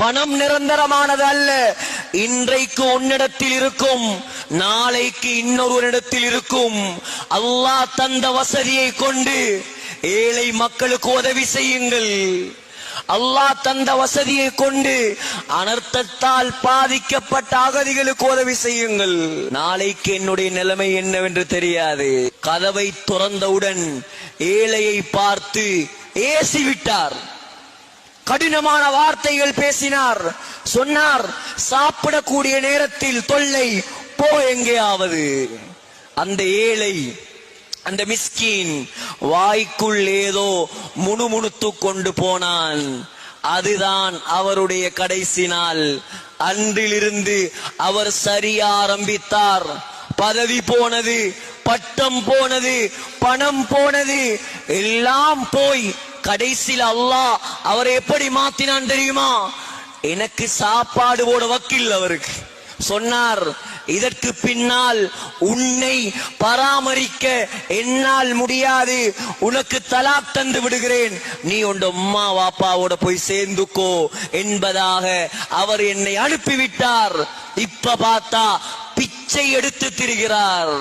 பணம் நிரந்தரமானது அல்ல. இன்றைக்கு உன்னிடத்தில் இருக்கும், நாளைக்கு இன்னொருவரிடத்தில் இருக்கும். அல்லாஹ் தந்த வசதியை கொண்டு ஏழை மக்களுக்கு உதவி செய்யுங்கள். அல்லாஹ் தந்த வசதியை கொண்டு அனர்த்தத்தால் பாதிக்கப்பட்ட அகதிகளுக்கு உதவி செய்யுங்கள். நாளைக்கு என்னுடைய நிலைமை என்னவென்று தெரியாது. கதவை துறந்தவுடன் ஏழையை பார்த்து ஏசிவிட்டார். கடினமான வார்த்தைகள் பேசினார். சொன்னார், சாப்பிடக்கூடிய நேரத்தில் தொல்லை, போ எங்கேயாவது. அந்த ஏழை, அந்த மிஸ்கீன் வாய்க்குள் ஏதோ முணுமுணுத்து கொண்டு போனான். அதுதான் அவருடைய கடைசி நாள். அன்றிலிருந்து அவர் சரிய ஆரம்பித்தார். பதவி போனது, பட்டம் போனது, பணம் போனது, எல்லாம் போய் கடைசியில் அல்லாஹ் அவரை எப்படி மாத்தினான் தெரியுமா? எனக்கு சாப்பாடு போட வக்கில் அவருக்கு. சொன்னார், இதற்கு பின்னால் உன்னை பராமரிக்க என்னால் முடியாது, உனக்கு தலாக் தந்து விடுகிறேன், நீ உன் அம்மா வாப்பாவோட போய் சேர்ந்துக்கோ என்பதாக அவர் என்னை அனுப்பிவிட்டார். இப்ப பார்த்தா பிச்சை எடுத்து திரிகிறார்.